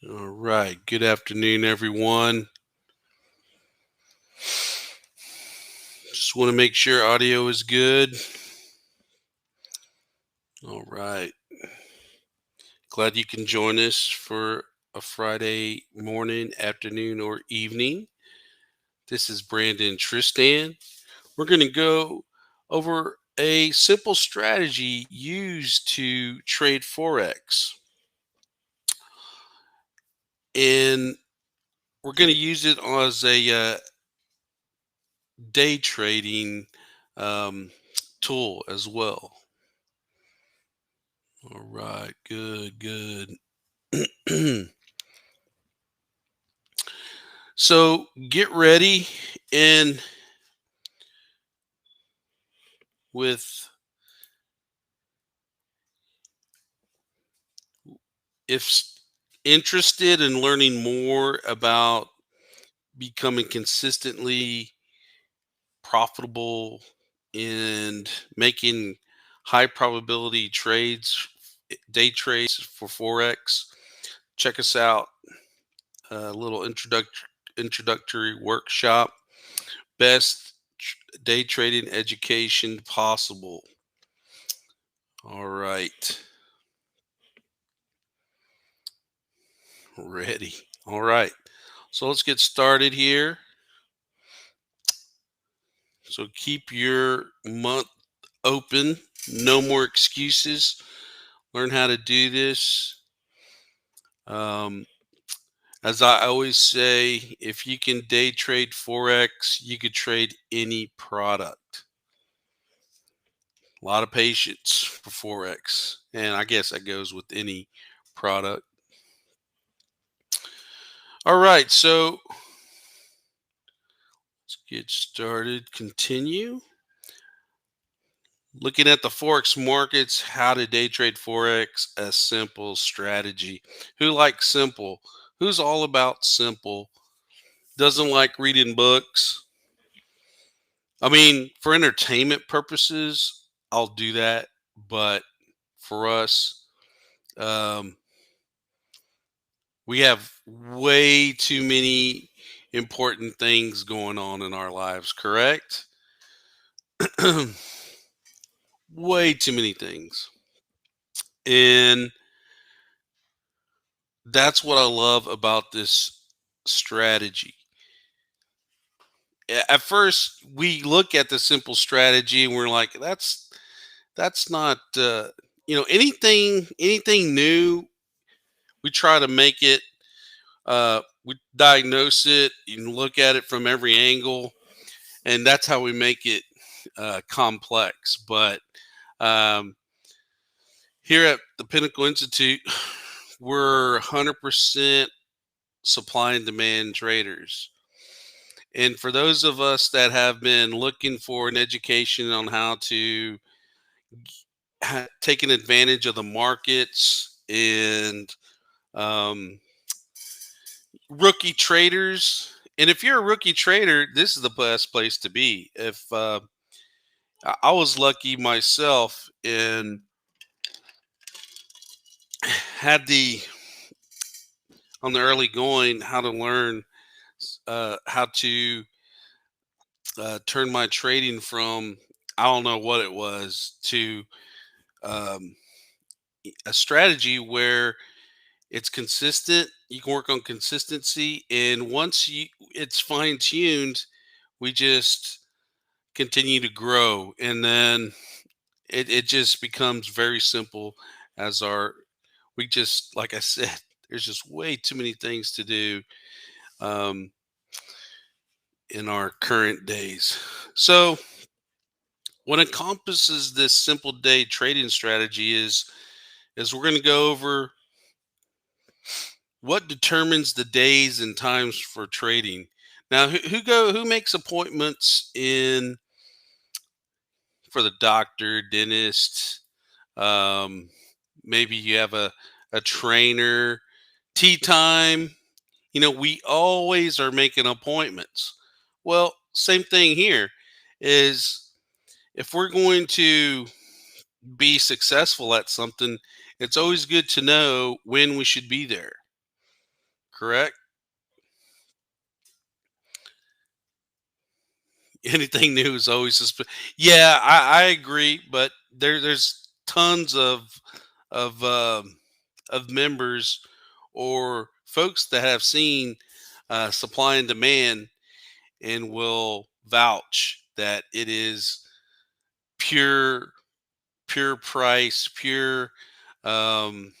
All right. Good afternoon, everyone. Just want to make sure audio is good. All right. Glad you can join us for a Friday morning, afternoon, or evening. This is Brandon Tristan. We're going to go over a simple strategy used to trade Forex. And we're going to use it as a day trading um, tool as well. All right, good. So get ready and with if interested in learning more about becoming consistently profitable and making high probability trades, day trades for Forex, check us out. A little introductory workshop. Best day trading education possible. All right. Ready. All right. So let's get started here. So keep your month open. No more excuses. Learn how to do this. Um, as I always say, if you can day trade Forex, you could trade any product. A lot of patience for Forex. And I guess that goes with any product. All right. So let's get started. Continue. Looking at the Forex markets, how to day trade Forex, a simple strategy. Who likes simple? Who's all about simple? Doesn't like reading books? I mean, for entertainment purposes, I'll do that. But for us, um, we have way too many important things going on in our lives, correct? Way too many things. And that's what I love about this strategy. At first, we look at the simple strategy and we're like, that's not anything new. We try to make it. We diagnose it and look at it from every angle, and that's how we make it complex. But um, here at the Pinnacle Institute, we're 100% supply and demand traders. And for those of us that have been looking for an education on how to taking advantage of the markets and um, rookie traders. And if you're a rookie trader, this is the best place to be. If I was lucky myself and had the on the early going how to learn how to turn my trading from I don't know what it was to um, a strategy where it's consistent. You can work on consistency, and once it's fine tuned, we just continue to grow, and then it just becomes very simple. As our we just like I said, there's just way too many things to do um, in our current days. So what encompasses this simple day trading strategy is we're going to go over what determines the days and times for trading. Now, who makes appointments in for the doctor, dentist? Um, Maybe you have a trainer, tea time. We always are making appointments. Well, same thing here is if we're going to be successful at something, it's always good to know when we should be there. correct? Anything new is always yeah, I agree, but there's tons of of members or folks that have seen supply and demand and will vouch that it is pure price, pure um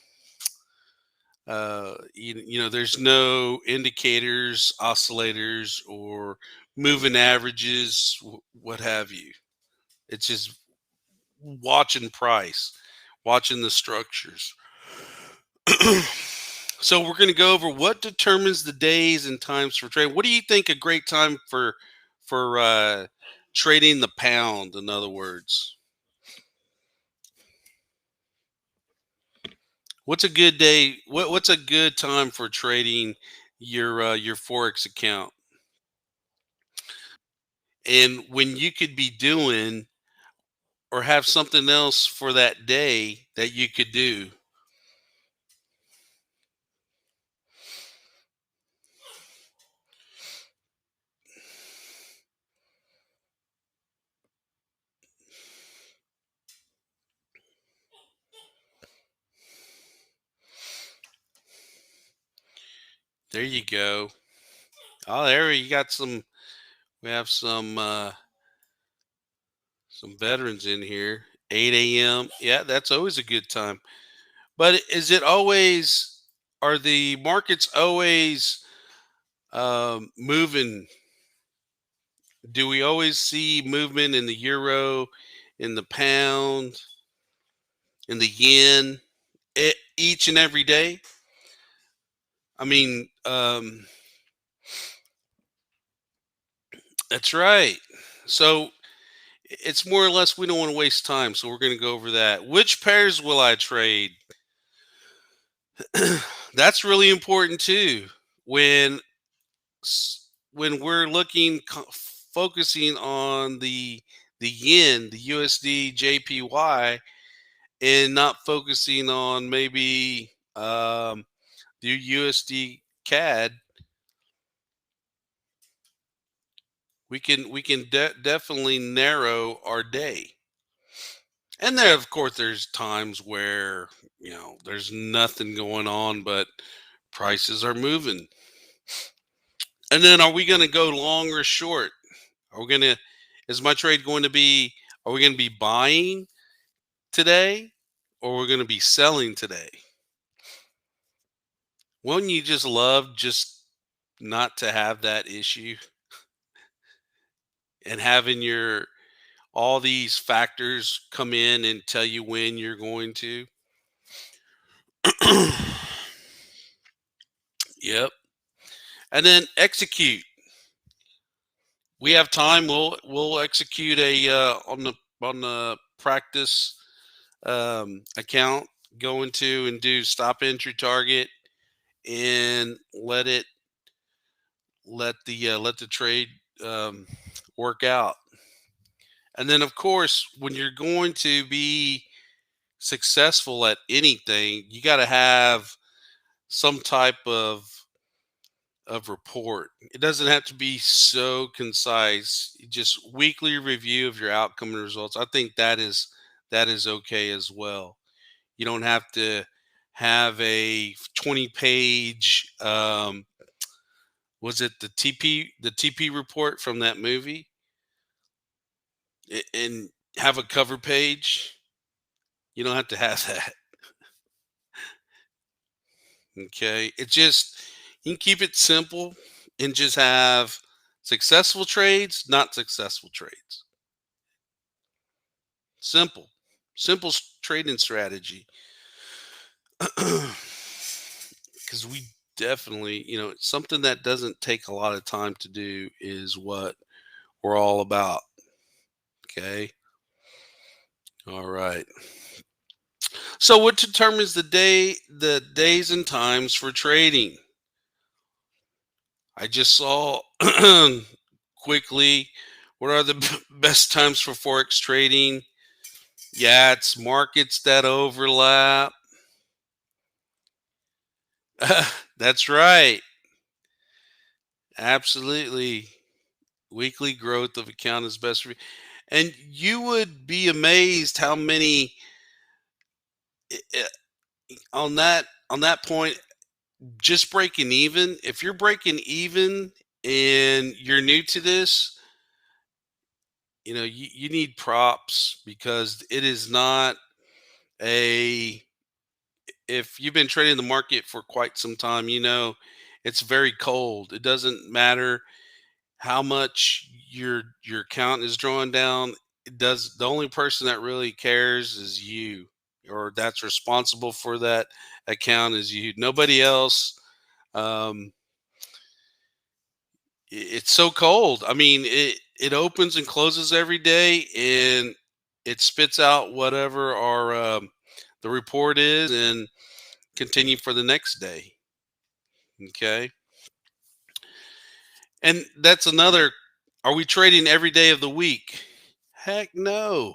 there's no indicators, oscillators, or moving averages, what have you. It's just watching price, watching the structures. So we're going to go over what determines the days and times for trading. What do you think a great time for trading the pound? In other words, what's a good day? What's a good time for trading your forex account? And when you could be doing or have something else for that day that you could do. There you go. Oh, there you got some. We have some veterans in here. 8 a.m. Yeah, that's always a good time. But is it always? Are the markets always moving? Do we always see movement in the euro, in the pound, in the yen, each and every day? I mean, that's right. So it's more or less we don't want to waste time, so we're going to go over that. Which pairs will I trade? That's really important too. When when we're focusing on the yen, the USD JPY, and not focusing on maybe the USD CAD, we can definitely narrow our day. And there, of course, there's times where there's nothing going on, but prices are moving. And then, are we going to go long or short? Are we going to? Is my trade going to be? Are we going to be buying today, or we're going to be selling today? Wouldn't you just love just not to have that issue and having your all these factors come in and tell you when you're going to? Yep. And then execute. We have time. We'll execute a on the practice account. Go into and do stop entry target and let the trade um, work out. And then, of course, when you're going to be successful at anything, you got to have some type report. It doesn't have to be so concise. Just weekly review of your outcome and results. I think that is okay as well. You don't have to have a 20-page was it the TP report from that movie and have a cover page. You don't have to have that. Okay. It just you can keep it simple and just have successful trades, not successful trades. Simple. Simple trading strategy. Because we definitely, something that doesn't take a lot of time to do is what we're all about. Okay. All right. So what determines the days and times for trading? I just saw quickly what are the best times for forex trading? Yeah, it's markets that overlap. That's right. Absolutely. Weekly growth of account is best for you. And you would be amazed how many on that point, just breaking even. If you're breaking even and you're new to this, you need props because it is not a if you've been trading the market for quite some time, it's very cold. It doesn't matter how much your account is drawn down. It does. The only person that really cares is you, or that's responsible for that account is you. Nobody else. Um, it's so cold. I mean, it opens and closes every day, and it spits out whatever our the report is, and continue for the next day. Okay, and that's another. Are we trading every day of the week? Heck no.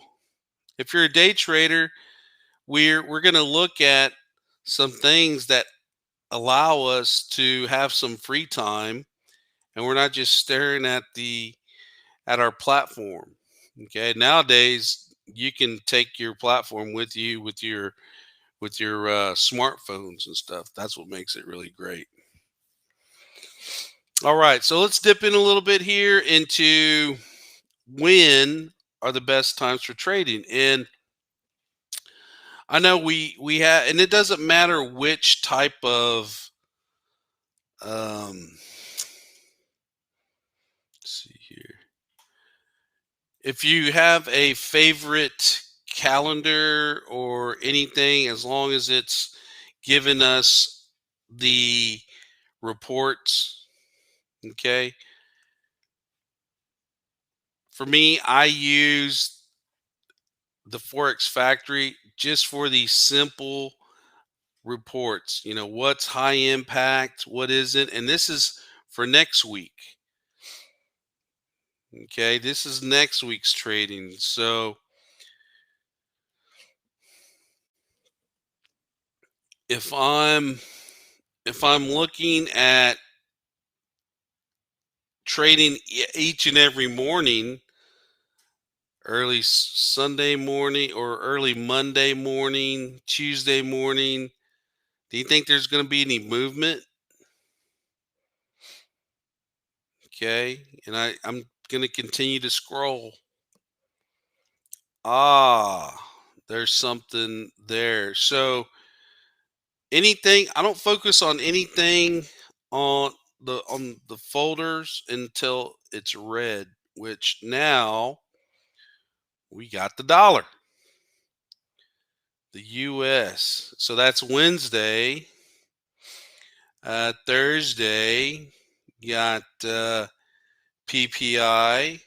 If you're a day trader, we're going to look at some things that allow us to have some free time, and we're not just staring at our platform. Okay, nowadays you can take your platform with you with your smartphones and stuff. That's what makes it really great. All right, so let's dip in a little bit here into when are the best times for trading. And I know we have, and it doesn't matter which type of let's see here. If you have a favorite calendar or anything, as long as it's giving us the reports, okay. For me, I use the Forex Factory just for these simple reports. What's high impact, what isn't, and this is for next week. Okay, this is next week's trading. So if I'm if I'm looking at trading each and every morning, early Sunday morning or early Monday morning, Tuesday morning, do you think there's going to be any movement? Okay, and I'm going to continue to scroll. Ah, there's something there. So anything, I don't focus on anything on the folders until it's red, which now we got the dollar, the US. So that's Wednesday. Thursday got PPI.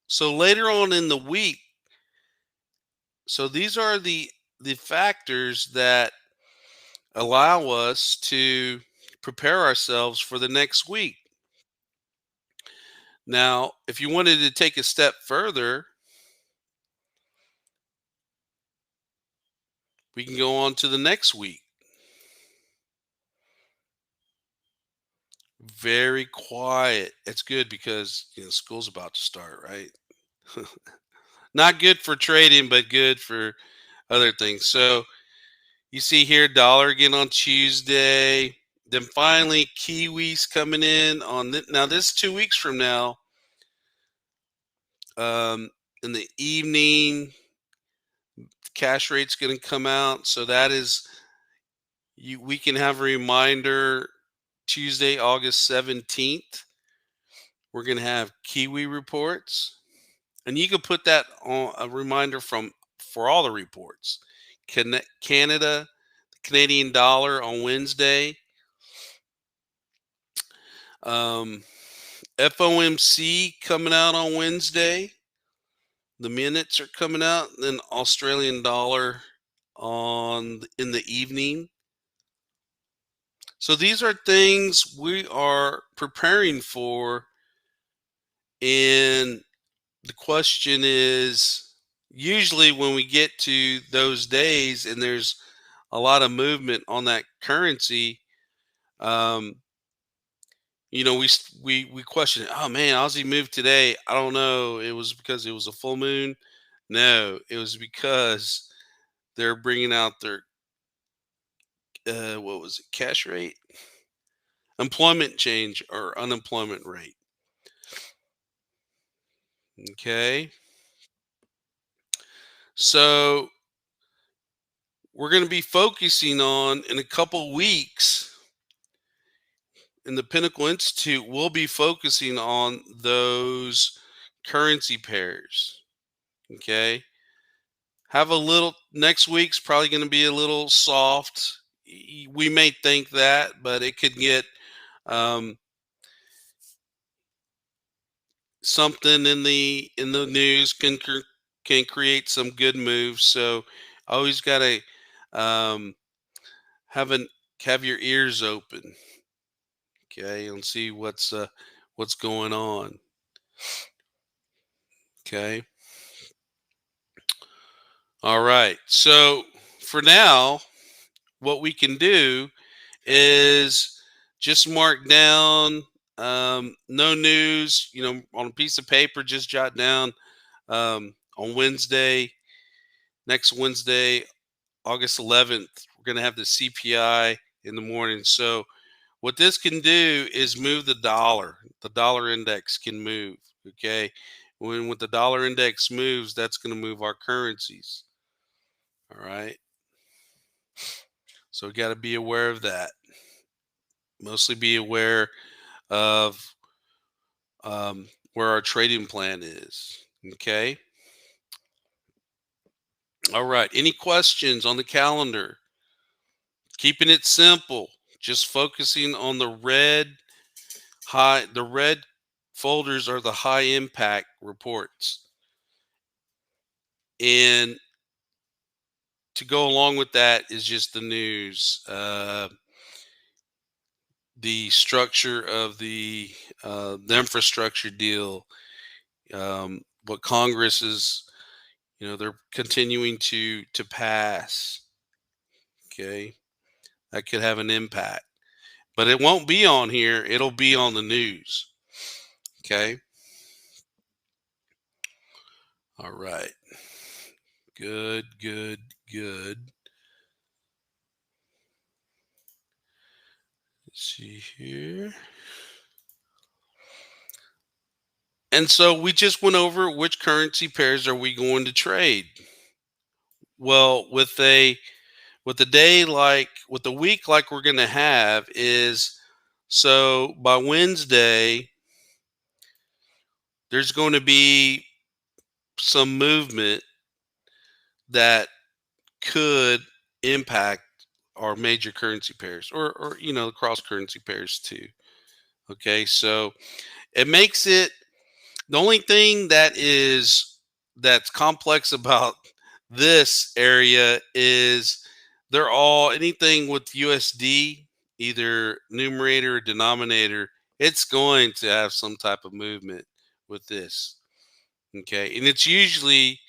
So later on in the week, so these are the factors that allow us to prepare ourselves for the next week. Now, if you wanted to take a step further, we can go on to the next week. Very quiet. It's good because school's about to start, right? Not good for trading, but good for other things. So you see here, dollar again on Tuesday. Then finally, Kiwis coming in on now. This is 2 weeks from now. In the evening, cash rate's going to come out. So that is we can have a reminder Tuesday, August 17th. We're going to have Kiwi reports. And you can put that on a reminder for all the reports. Canada, the Canadian dollar on Wednesday. FOMC coming out on Wednesday. The minutes are coming out. Then Australian dollar in the evening. So these are things we are preparing for. And the question is, usually when we get to those days and there's a lot of movement on that currency, Um, we question, oh man, Aussie moved today. I don't know. It was because it was a full moon. No, it was because they're bringing out their what was it, cash rate, employment change or unemployment rate. Okay, so we're going to be focusing on in a couple weeks in the Pinnacle Institute. We'll be focusing on those currency pairs. Okay, have a little next week's probably going to be a little soft. We may think that, but it could get um, something in the news can create some good moves. So always got to um, have an have your ears open, okay, and see what's going on. Okay, all right. So for now, what we can do is just mark down no news, on a piece of paper. Just jot down on Wednesday, next Wednesday, August 11th, we're going to have the CPI in the morning. So what this can do is move the dollar. The dollar index can move. Okay. When the dollar index moves, that's going to move our currencies. All right. So we got to be aware of that. Mostly be aware of where our trading plan is. Okay. All right. Any questions on the calendar? Keeping it simple. Just focusing on the red folders are the high impact reports. And to go along with that is just the news, the structure of the infrastructure deal, what Congress is, they're continuing to pass. Okay, that could have an impact, but it won't be on here. It'll be on the news. Okay. All right. Good, good, good. Let's see here. And so we just went over which currency pairs are we going to trade. Well, with the day like with the week like we're going to have is, so by Wednesday there's going to be some movement that could impact our major currency pairs, or cross currency pairs too. Okay, so it makes it, the only thing that's complex about this area is they're all, anything with USD, either numerator or denominator, it's going to have some type of movement with this. Okay, and it's usually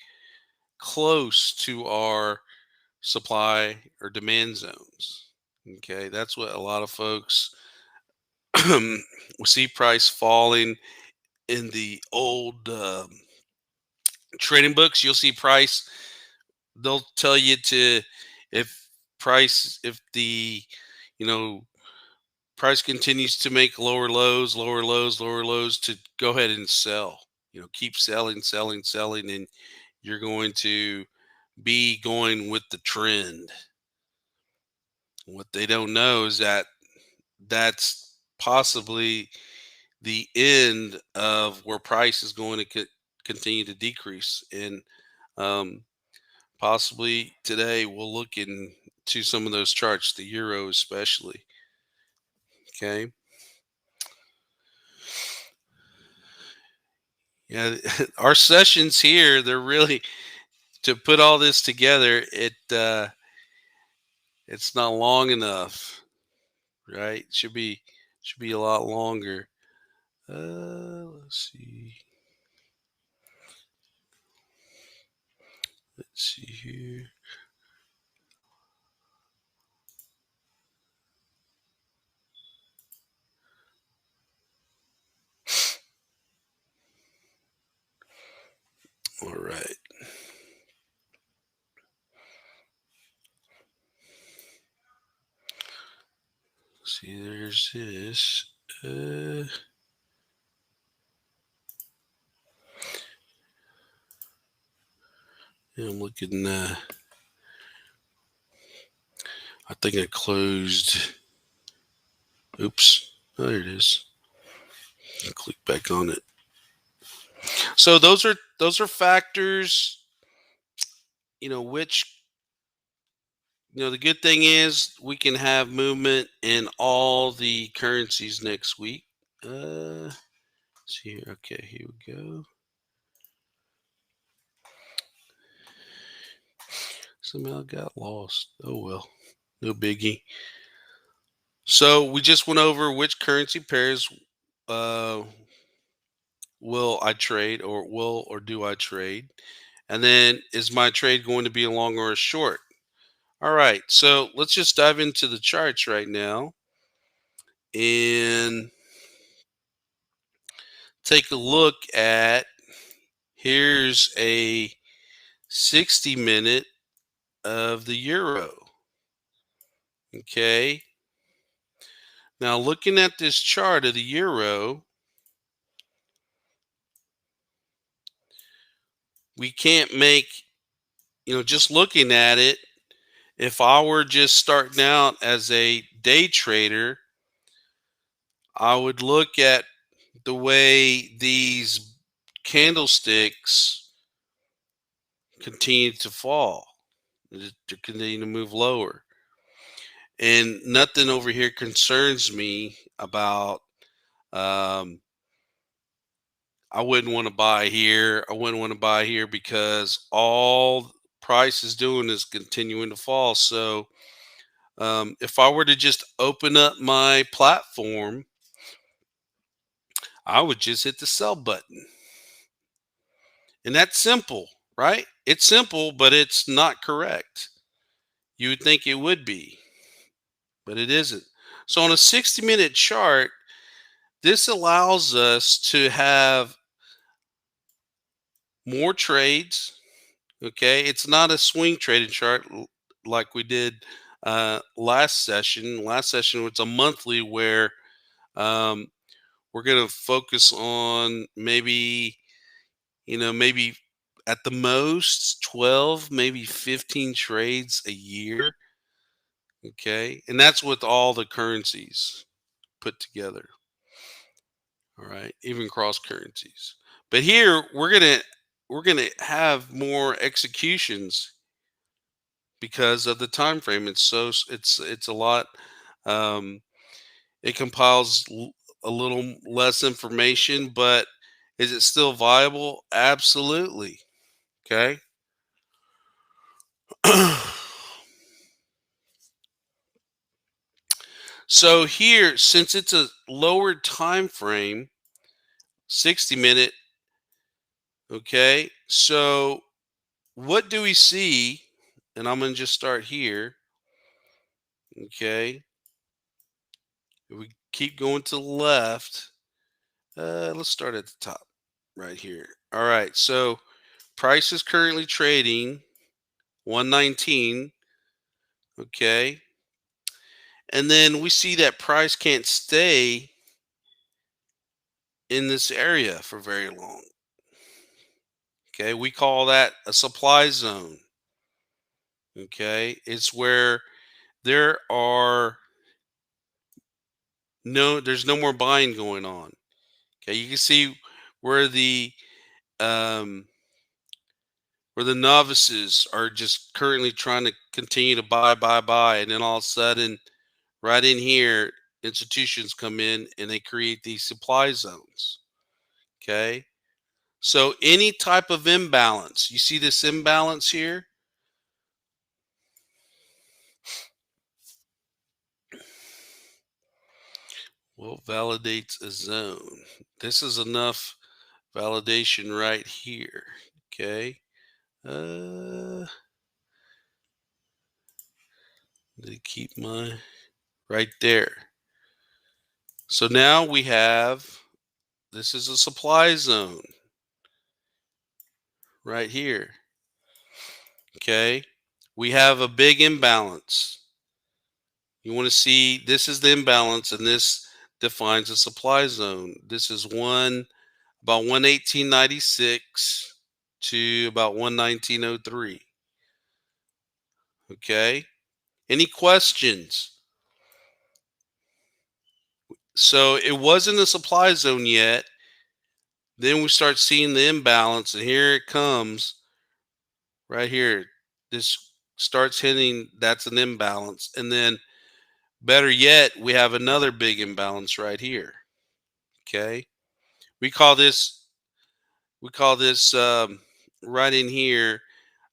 close to our supply or demand zones. Okay, that's what a lot of folks will see price falling in the old trading books. You'll see price, they'll tell you to, if if the you know price continues to make lower lows, lower lows, lower lows, to go ahead and sell. Keep selling, selling, selling, and you're going to be going with the trend. What they don't know is that that's possibly the end of where price is going to continue to decrease. And um, possibly today we'll look into some of those charts, the euro especially. Okay. Yeah, our sessions here, they're really, to put all this together, it's not long enough, right? Should be a lot longer. Let's see. Let's see here. All right. See, there's this. Yeah, I'm looking. I think I closed. Oops. Oh, there it is. Click back on it. So those are factors. Which the good thing is we can have movement in all the currencies next week. See here. Okay, here we go. Somehow got lost. Oh well, no biggie. So we just went over which currency pairs uh, will I trade, or do I trade, and then is my trade going to be a long or a short? All right, so let's just dive into the charts right now and take a look at. Here's a 60-minute of the euro. Okay. Now, looking at this chart of the euro, we can't make, just looking at it, if I were just starting out as a day trader, I would look at the way these candlesticks continue to fall, to continue to move lower. And nothing over here concerns me about, um, I wouldn't want to buy here. I wouldn't want to buy here because all price is doing is continuing to fall. So if I were to just open up my platform, I would just hit the sell button. And that's simple, right? It's simple, but it's not correct. You would think it would be, but it isn't. So on a 60-minute chart, this allows us to have more trades. Okay, it's not a swing trading chart like we did last session. Last session was a monthly where um, we're going to focus on maybe at the most 12, maybe 15 trades a year. Okay, and that's with all the currencies put together. All right, even cross currencies. But here we're gonna have more executions because of the time frame. It's a lot. Um, it compiles a little less information, but is it still viable? Absolutely. Okay. So here, since it's a lower time frame, 60-minute. Okay. So what do we see? And I'm gonna just start here. Okay. If we keep going to the left, let's start at the top right here. All right. So price is currently trading 119. Okay. And then we see that price can't stay in this area for very long. Okay. We call that a supply zone. Okay. It's where there's no more buying going on. Okay. You can see where um, the novices are just currently trying to continue to buy, and then all of a sudden, right in here, institutions come in and they create these supply zones. Okay. So any type of imbalance, you see this imbalance here? Well, validates a zone. This is enough validation right here. Okay. They keep my right there. So now we have, this is a supply zone, right here. Okay. We have a big imbalance. You want to see this is the imbalance, and this defines a supply zone. This is about 118.96 to about 119.03. Okay. Any questions? So it wasn't a supply zone yet. Then we start seeing the imbalance, and here it comes right here. This starts hitting, that's an imbalance. And then better yet, we have another big imbalance right here. Okay. We call this right in here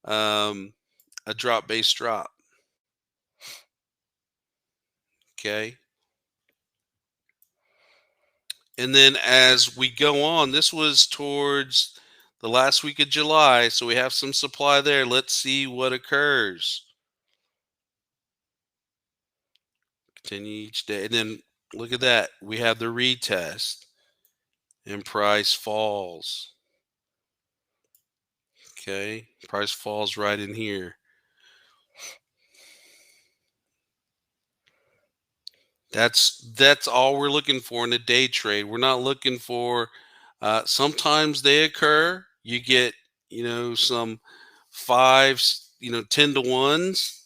um, a drop base drop. Okay. And then as we go on, this was towards the last week of July. So we have some supply there. Let's see what occurs. Continue each day. And then look at that. We have the retest and price falls. Okay. Price falls right in here. That's all we're looking for in a day trade. We're not looking for sometimes they occur. You get, some fives, 10 to ones.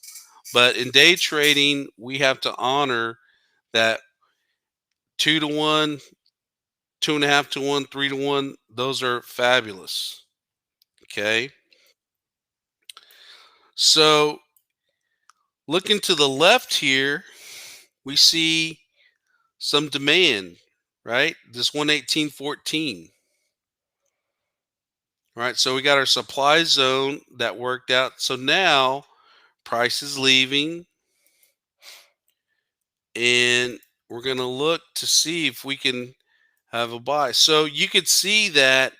But in day trading, we have to honor that 2 to 1, 2.5 to 1, 3 to 1. Those are fabulous. Okay. So looking to the left here, we see some demand, right? This 118.14. All right. So we got our supply zone that worked out. So now price is leaving, and we're going to look to see if we can have a buy. So you could see that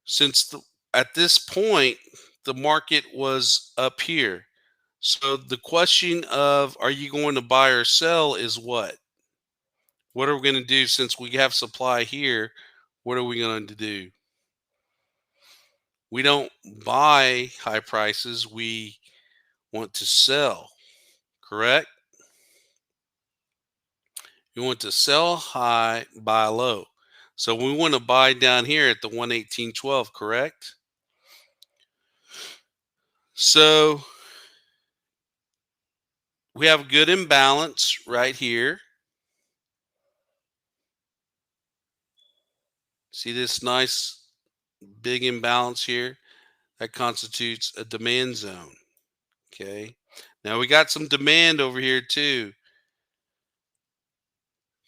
since at this point, the market was up here. So the question of are you going to buy or sell is what? What are we going to do since we have supply here? What are we going to do? We don't buy high prices. We want to sell, correct? You want to sell high, buy low. So we want to buy down here at the 118.12, correct? So we have a good imbalance right here. See this nice big imbalance here? That constitutes a demand zone. Okay. Now we got some demand over here too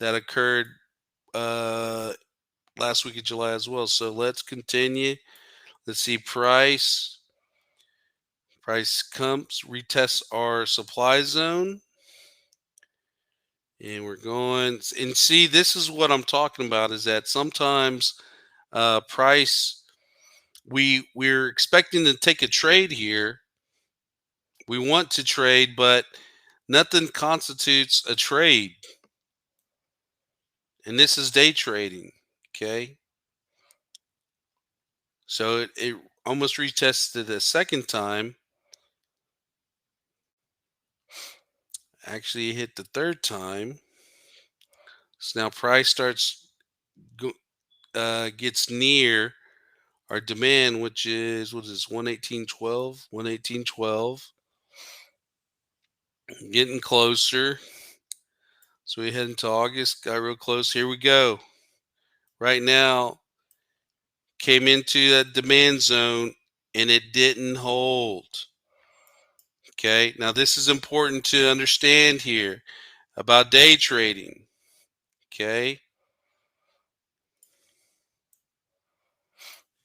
that occurred uh, last week of July as well. So let's continue. Let's see price. Price comes, retests our supply zone. And we're going and see this is what I'm talking about is that sometimes price we're expecting to take a trade here. We want to trade, but nothing constitutes a trade. And this is day trading. Okay. So it almost retested a second time. Actually, it hit the third time. So now price gets near our demand, which is what is this 118.12, 118.12, getting closer. So we head into August, got real close. Here we go. Right now, came into that demand zone and it didn't hold. Okay, now this is important to understand here about day trading. Okay,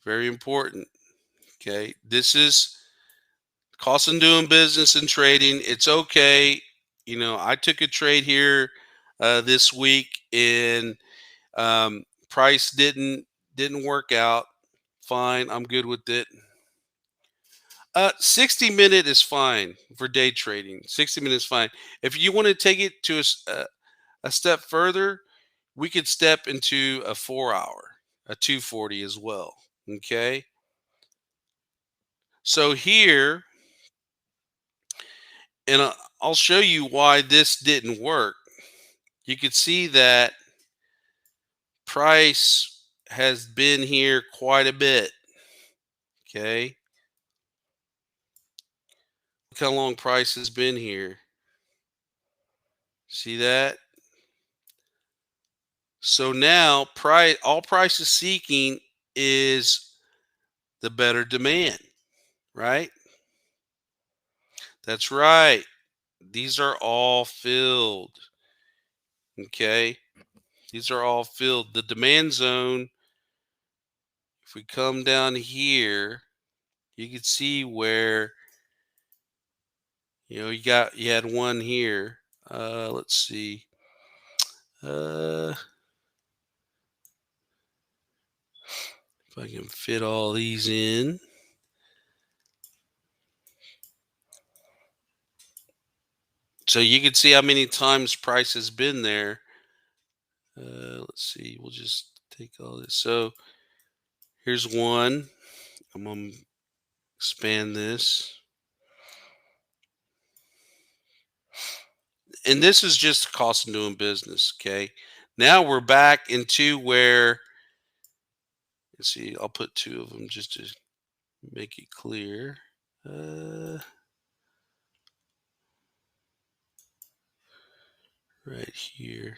very important. Okay, this is cost of doing business and trading. It's okay. I took a trade here this week, and price didn't work out. Fine, I'm good with it. 60 minute is fine for day trading. 60 minutes fine. If you want to take it to a step further, we could step into a 4 hour, a 240 as well. Okay. So here, and I'll show you why this didn't work. You can see that price has been here quite a bit. Okay. Look how long price has been here. See that? So now all price is seeking is the better demand, right? That's right. These are all filled. Okay. These are all filled. The demand zone, if we come down here, you can see where, you had one here. Let's see. Uh, if I can fit all these in. So you can see how many times price has been there. Let's see. We'll just take all this. So here's one. I'm going to expand this. And this is just the cost of doing business. Okay. Now we're back into where, let's see, I'll put two of them just to make it clear. Right here.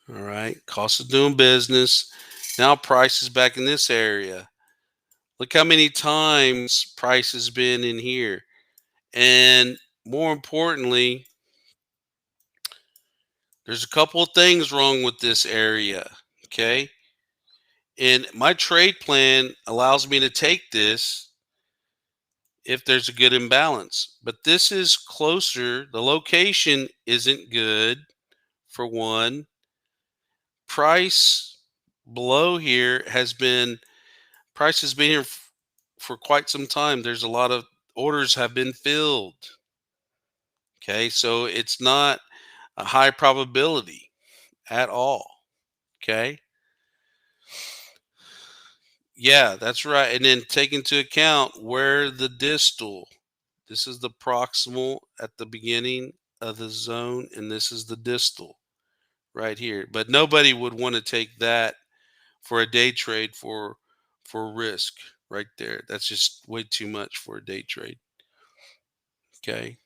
All right. Cost of doing business. Now price is back in this area. Look how many times price has been in here. And more importantly, there's a couple of things wrong with this area. Okay. And my trade plan allows me to take this if there's a good imbalance. But this is closer. The location isn't good, for one. Price below here price has been here for quite some time. There's a lot of orders have been filled. Okay, so it's not a high probability at all. Okay, yeah, that's right. And then take into account where the distal. This is the proximal at the beginning of the zone, and this is the distal right here. But nobody would want to take that for a day trade for risk right there. That's just way too much for a day trade. Okay.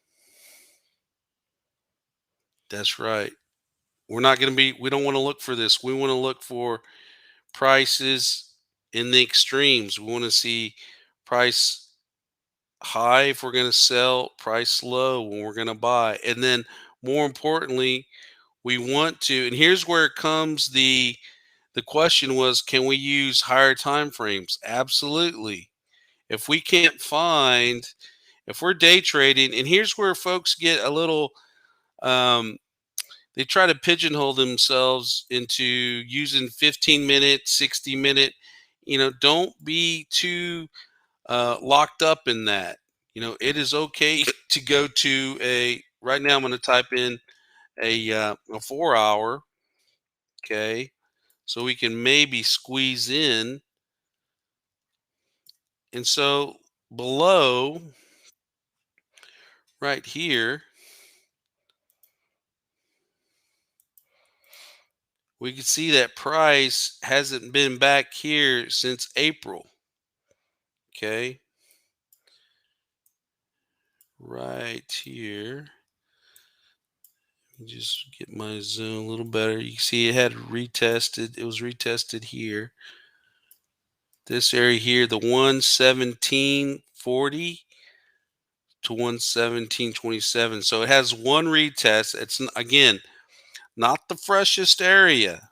That's right. We don't want to look for this. We want to look for prices in the extremes. We want to see price high if we're going to sell, price low when we're going to buy. And then more importantly, we want to, and here's where it comes the question was, can we use higher time frames? Absolutely. If we can't find, if we're day trading, and here's where folks get a little um, they try to pigeonhole themselves into using 15-minute, 60-minute. Don't be too locked up in that. It is okay to go to right now I'm going to type in a 4 hour. Okay. So we can maybe squeeze in. And so below right here, we can see that price hasn't been back here since April. Okay. Right here. Just get my zoom a little better. You can see it had retested. It was retested here. This area here, the 117.40 to 117.27. So it has one retest. It's again not the freshest area.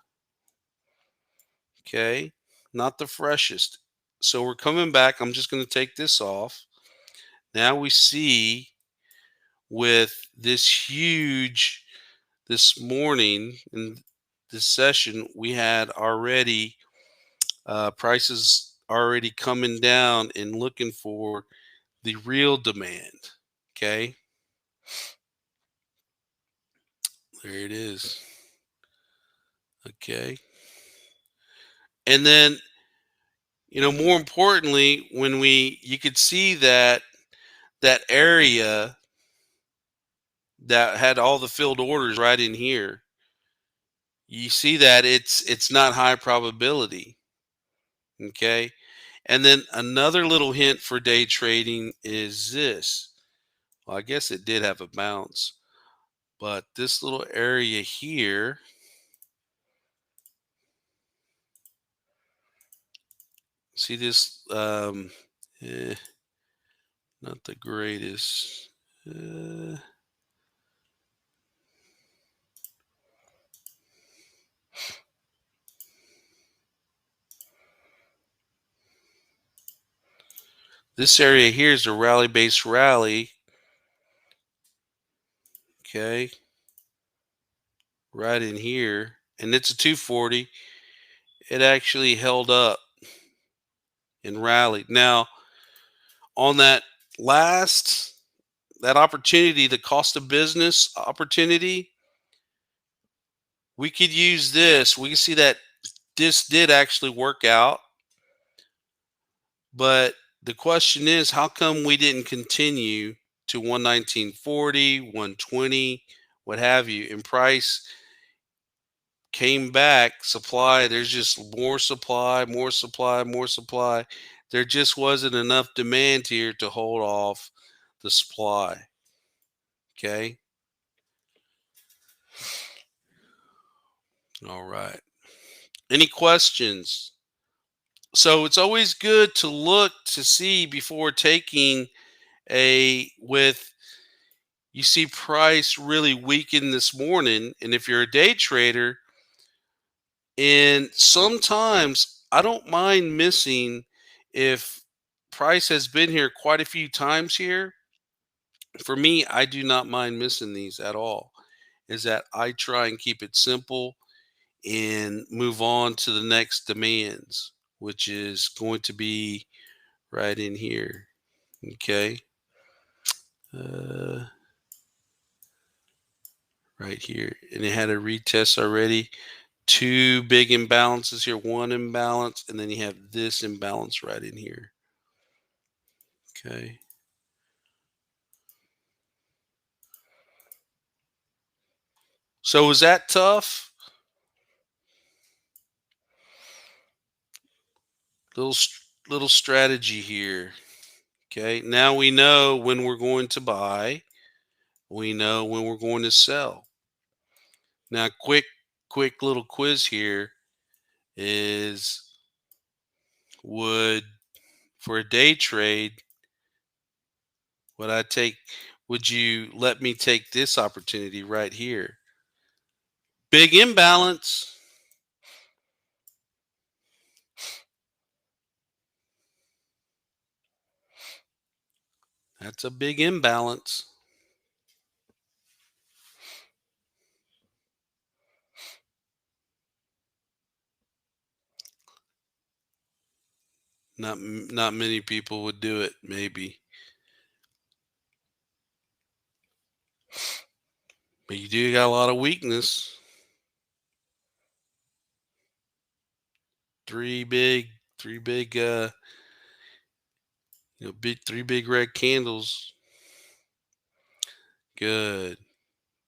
Okay, not the freshest. So we're coming back. I'm just going to take this off. Now we see with this morning in this session, we had already prices already coming down and looking for the real demand. Okay, there it is. Okay, and then More importantly, when you could see that area that had all the filled orders right in here. You see that it's not high probability. Okay. And then another little hint for day trading is this. Well, I guess it did have a bounce, but this little area here, see this, eh, not the greatest. Uh, this area here is a rally based rally. Okay. Right in here. And it's a 240. It actually held up and rallied. Now, on last that opportunity, the cost of business opportunity, we could use this. We can see that this did actually work out, but the question is, how come we didn't continue to 119.40, 120, what have you? And price came back. Supply, there's just more supply, more supply, more supply. There just wasn't enough demand here to hold off the supply. Okay. All right. Any questions? So it's always good to look to see before taking with you see price really weaken this morning. And if you're a day trader, and sometimes I don't mind missing if price has been here quite a few times here. For me, I do not mind missing these at all. Is that I try and keep it simple and move on to the next demands, which is going to be right in here. Okay. Uh, right here. And it had a retest already. Two big imbalances here, one imbalance, and then you have this imbalance right in here. Okay. So is that tough? Little little strategy here. Okay. Now we know when we're going to buy. We know when we're going to sell. Now, quick little quiz here is, would for a day trade, would I take would you let me take this opportunity right here? Big imbalance. That's a big imbalance. Not many people would do it, maybe. But you do got a lot of weakness. Three big, three big, three big red candles. Good.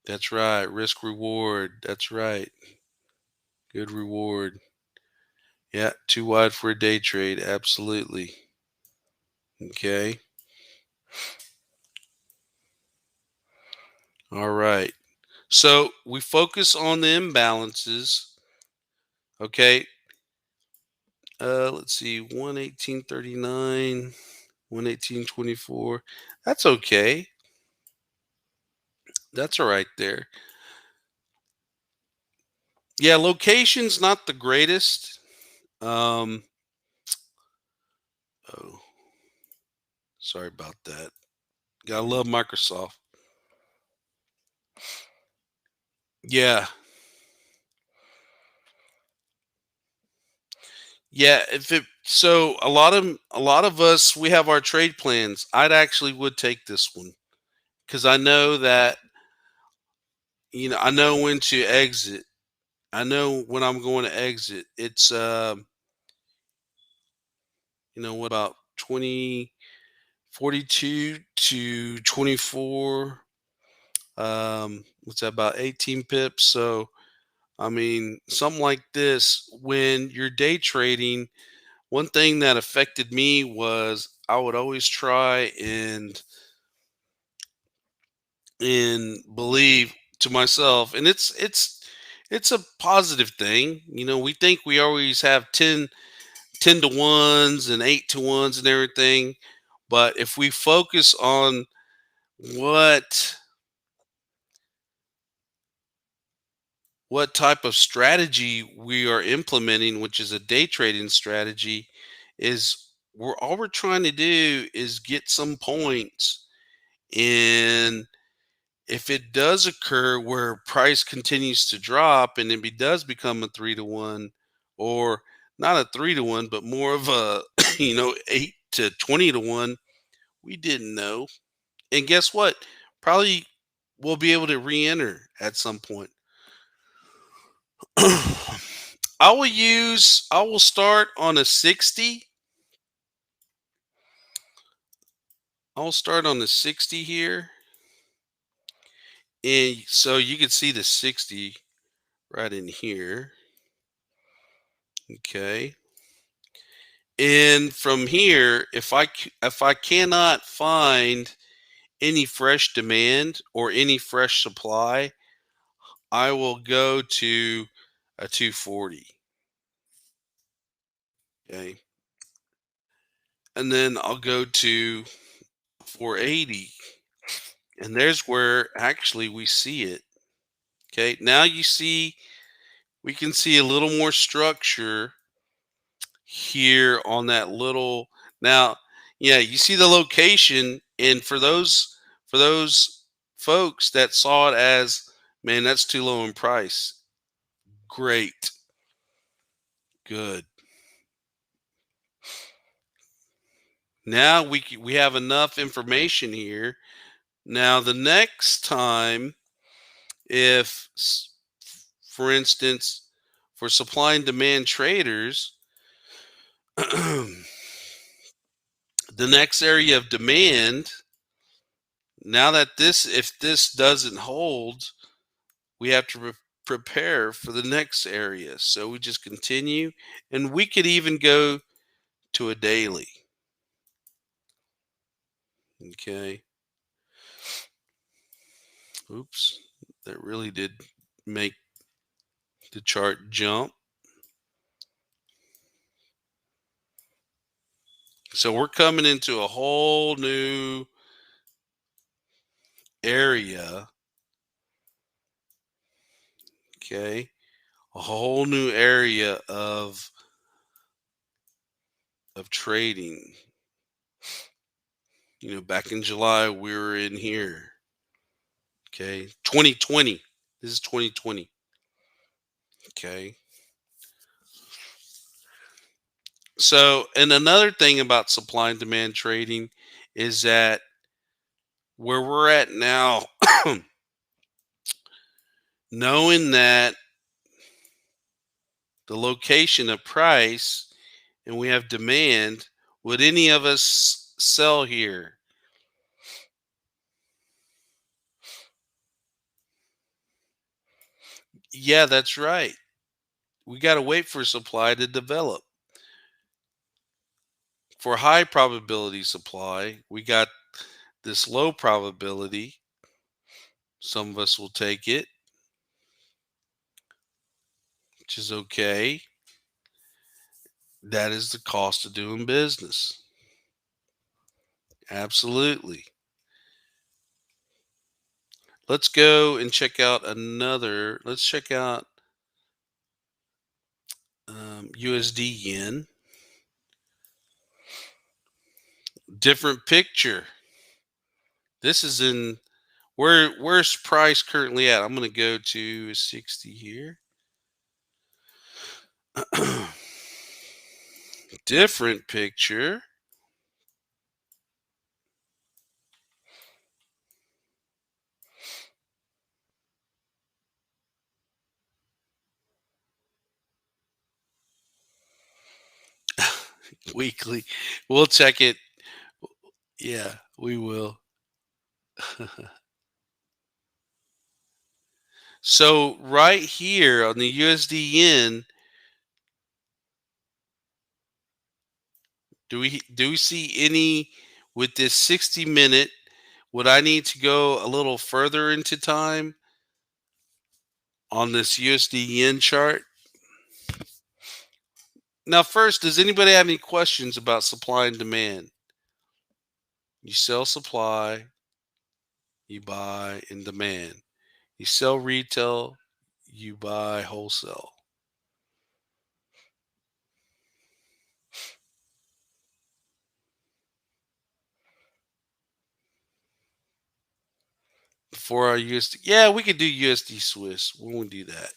That's right. Risk reward. That's right. Good reward. Yeah, too wide for a day trade. Absolutely. Okay. All right. So we focus on the imbalances. Okay. Let's see. 118.39, 118.24. That's okay. That's all right there. Yeah, location's not the greatest. Um, oh, sorry about that. Gotta love Microsoft. Yeah, yeah. If it so, a lot of us we have our trade plans. I'd actually would take this one because I know that I know when to exit. I know when I'm going to exit. It's what about 42 to 24? What's that, about 18 pips? So, I mean, something like this, when you're day trading, one thing that affected me was I would always try and believe to myself, and it's a positive thing. We think we always have 10 to ones and 8 to ones and everything, but if we focus on what what type of strategy we are implementing, which is a day trading strategy, is we're trying to do is get some points. And if it does occur where price continues to drop and it does become a 3 to 1, or not a 3 to 1, but more of a 8 to 20 to 1, we didn't know. And guess what? Probably we'll be able to re-enter at some point. I will start on a 60. I'll start on the 60 here. And so you can see the 60 right in here. Okay. And from here, if I cannot find any fresh demand or any fresh supply, I will go to a 240. Okay. And then I'll go to 480. And there's where actually we see it. Okay. Now we can see a little more structure here on that little. Now, yeah, you see the location, and for those folks that saw it as, man, that's too low in price. Great. Good. Now we have enough information here. Now the next time, if for instance, for supply and demand traders, the next area of demand, now that if this doesn't hold, we have to prepare for the next area. So we just continue, and we could even go to a daily. Okay. Oops. That really did make the chart jump. So we're coming into a whole new area. Okay. A whole new area of trading. Back in July, we were in here. Okay. 2020. This is 2020. Okay. So, and another thing about supply and demand trading is that where we're at now, knowing that the location of price and we have demand, would any of us sell here? Yeah, that's right. We got to wait for supply to develop. For high probability supply, we got this low probability. Some of us will take it, which is okay. That is the cost of doing business. Absolutely. Let's go and check out another. Let's check out USD Yen. Different picture. This is in where's price currently at? I'm going to go to 60 here. Different picture. weekly. We'll check it. Yeah, we will. So right here on the USD yen, do we see any with this 60-minute? Would I need to go a little further into time on this USD yen chart? Now, first, does anybody have any questions about supply and demand? You sell supply, you buy and demand. You sell retail, you buy wholesale. For our USD, yeah, we could do USD Swiss. We won't do that.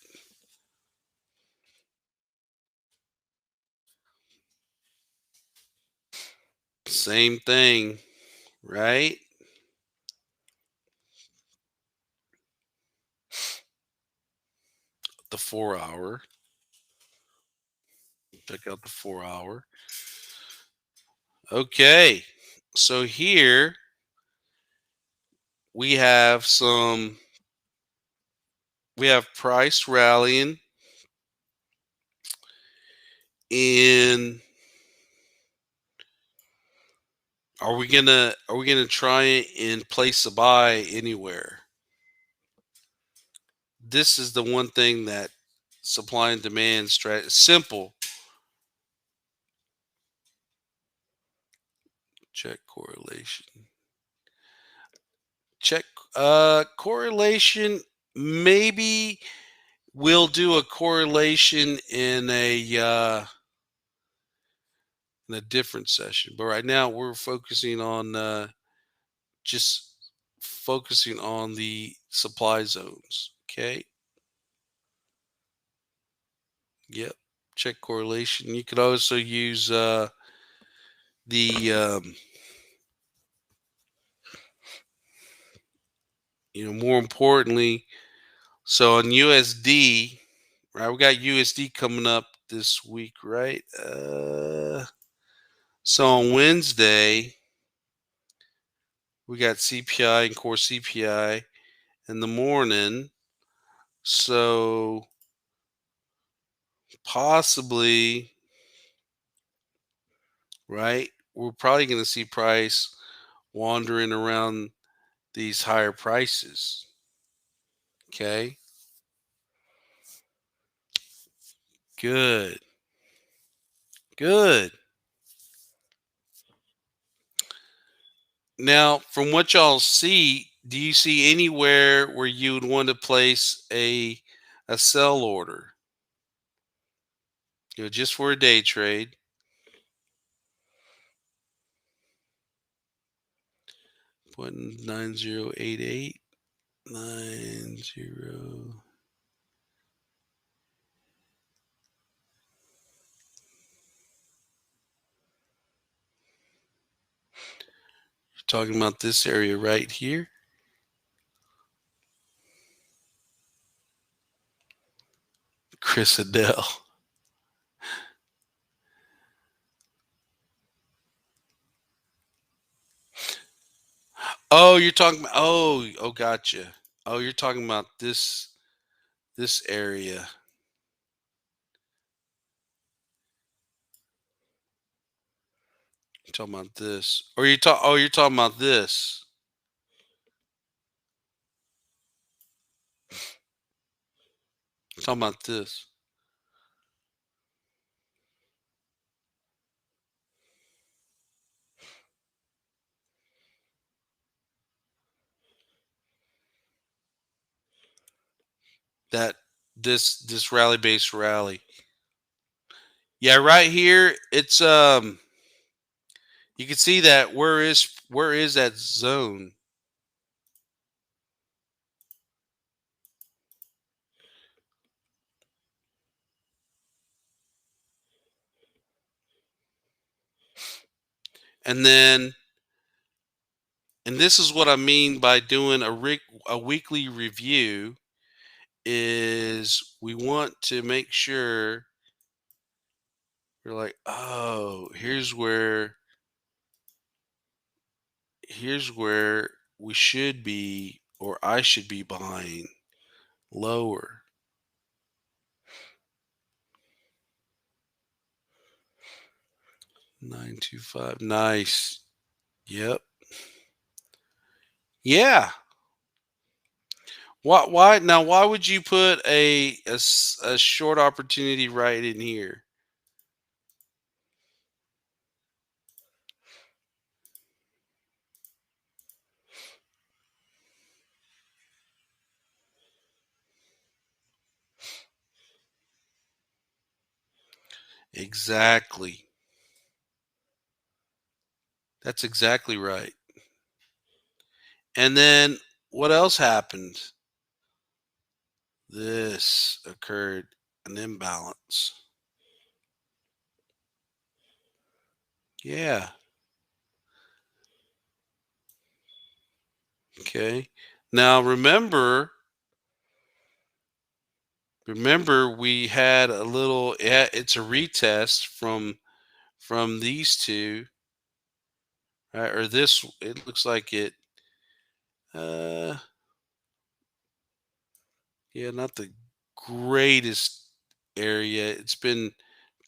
Same thing, right? The 4 hour. Check out the 4 hour. Okay. So here we have price rallying in. Are we gonna try and place a buy anywhere? This is the one thing that supply and demand strategy simple. Check correlation. Check correlation. Maybe we'll do a correlation in a different session. But right now we're focusing on just focusing on the supply zones. Okay. Yep. Check correlation. You could also use the more importantly, so on USD, right? We got USD coming up this week, right? So on Wednesday, we got CPI and core CPI in the morning. So possibly, right? We're probably going to see price wandering around these higher prices. Okay. Good. Good. Now, from what y'all see, do you see anywhere where you would want to place a sell order? Just for a day trade. 0.9088. 90. You're talking about this area right here. Chris Adele. Oh, you're talking about, oh, gotcha. Oh, you're talking about this area. You're talking about this. Or you're talking about this. You're talking about this. That this rally based rally. Yeah, right here it's you can see that where is that zone? And then and this is what I mean by doing a weekly review is we want to make sure We're like, oh, here's where we should be, or I should be buying lower. 925. Nice. Yep. Yeah. Why would you put a short opportunity right in here? Exactly. That's exactly right. And then what else happened? This occurred, an imbalance. Yeah. Okay. Now remember we had a little, yeah, it's a retest from these two, right? Or this, it looks like it uh yeah, not the greatest area. It's been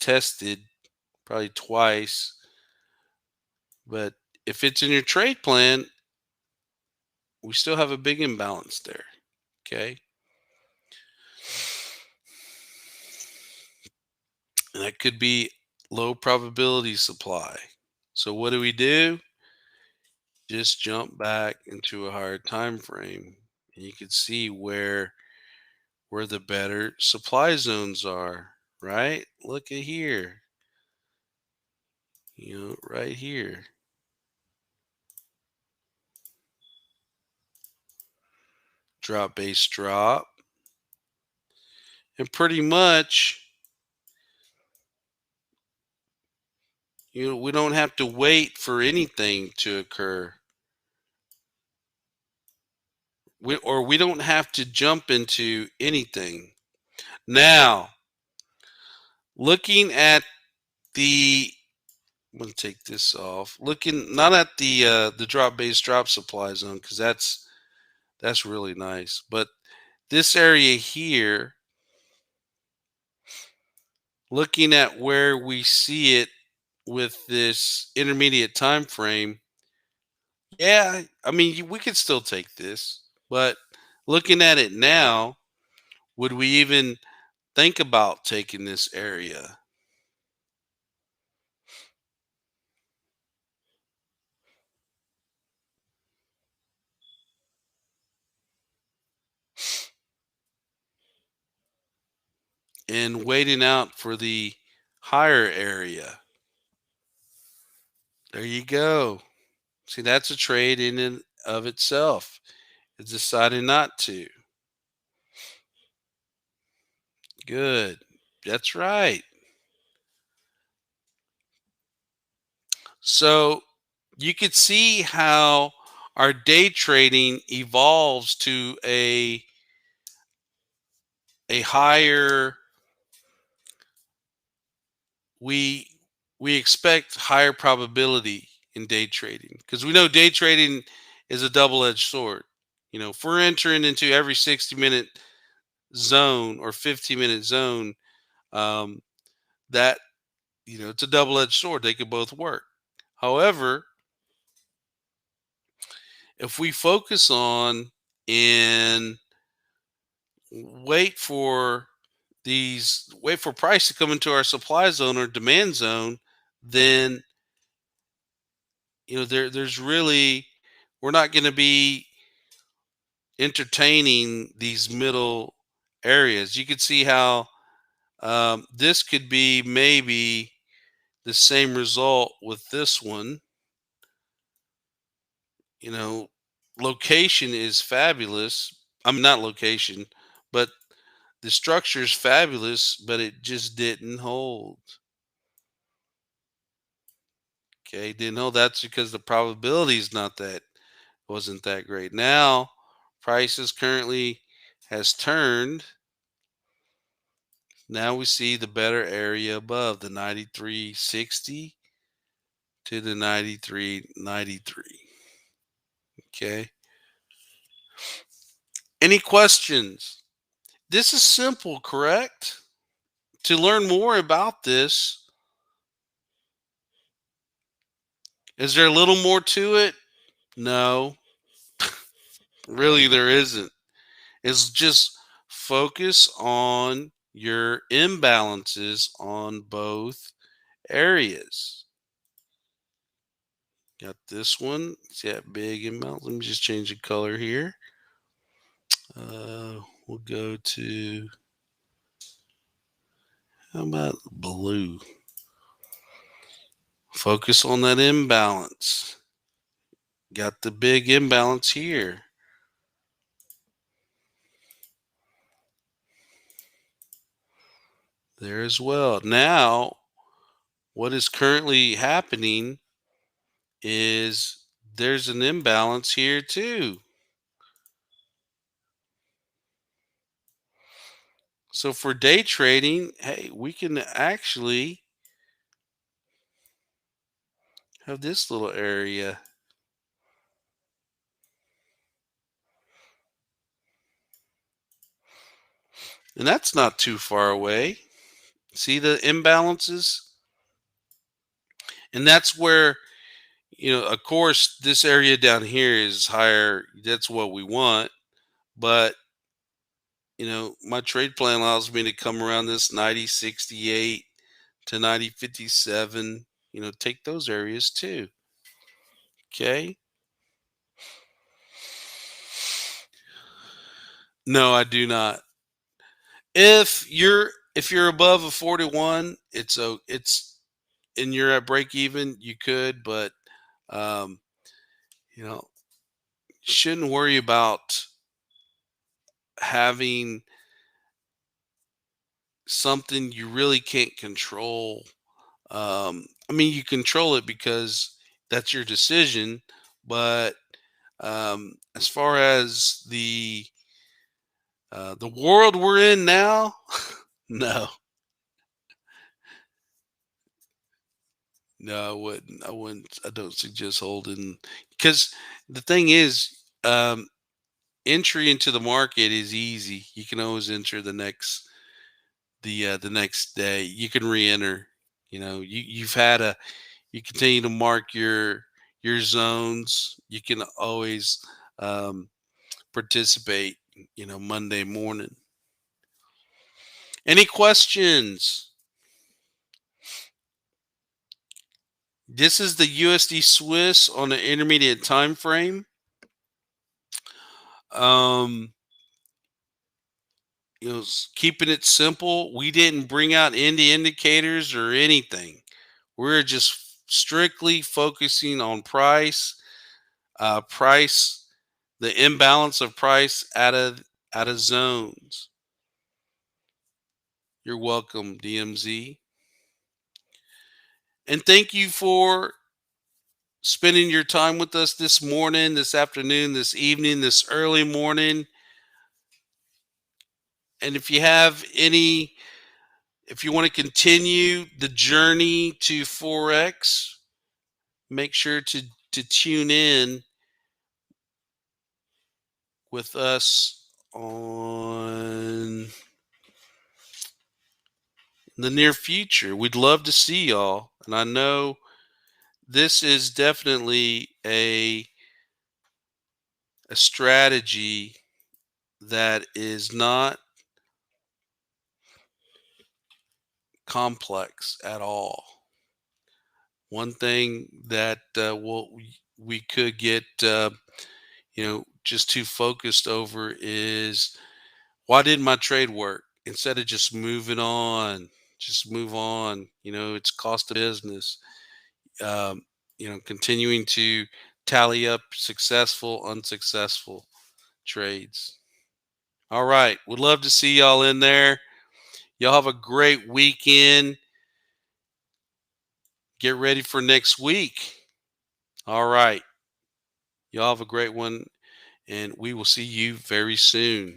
tested probably twice, but if it's in your trade plan, we still have a big imbalance there. Okay. And that could be low probability supply. So what do? Just jump back into a higher time frame, and you can see where the better supply zones are, right? Look at here. Right here. Drop base drop. And pretty much, we don't have to wait for anything to occur. We don't have to jump into anything. Now, looking at the I'm going to take this off. Looking not at the drop base drop supply zone, because that's really nice, but this area here, looking at where we see it with this intermediate time frame, yeah, I mean, we could still take this, but looking at it now, would we even think about taking this area? And waiting out for the higher area? There you go. See, that's a trade in and of itself. It's deciding not to. Good. That's right. So you could see how our day trading evolves to a higher, we we expect higher probability in day trading, because we know day trading is a double-edged sword. If we're entering into every 60-minute zone or 15-minute zone, um, that it's a double-edged sword. They could both work. However, if we focus on and wait for wait for price to come into our supply zone or demand zone, then there's really, we're not going to be entertaining these middle areas. You could see how this could be maybe the same result with this one. you know Location is fabulous. I mean, not location, but the structure is fabulous, but it just didn't hold. Okay, didn't hold. That's because the probability is not that wasn't that great. Now, prices currently has turned. Now we see the better area above the 93.60 to the 93.93. Okay. Any questions? This is simple, correct? To learn more about this, is there a little more to it? No, really, there isn't. It's just focus on your imbalances on both areas. Got this one. See that big imbalance? Let me just change the color here. We'll go to, how about blue? Focus on that imbalance. Got the big imbalance here. There as well. Now, what is currently happening is there's an imbalance here too. So for day trading, hey, we can actually have this little area. And that's not too far away. See the imbalances? And that's where, of course, this area down here is higher. That's what we want. But, my trade plan allows me to come around this 90.68 to 90.57. Take those areas too. Okay. No, I do not. If you're above a 41, it's and you're at break even, you could, but um, you know, shouldn't worry about having something you really can't control. I mean, you control it because that's your decision, but as far as the world we're in now, no, no, I wouldn't. I wouldn't. I don't suggest holding because the thing is, entry into the market is easy. You can always enter the next day. You can re-enter. You continue to mark your zones. You can always um, participate. Monday morning. Any questions? This is the USD Swiss on the intermediate time frame. Um, keeping it simple. We didn't bring out any indicators or anything. We're just strictly focusing on price, the imbalance of price out of zones. You're welcome, DMZ. And thank you for spending your time with us this morning, this afternoon, this evening, this early morning. And if you want to continue the journey to Forex, make sure to tune in with us on the near future. We'd love to see y'all. And I know this is definitely a strategy that is not complex at all. One thing that we could get just too focused over is, why didn't my trade work? Instead of just move on. It's cost of business. Continuing to tally up successful, unsuccessful trades. All right. Would love to see y'all in there. Y'all have a great weekend. Get ready for next week. All right. Y'all have a great one, and we will see you very soon.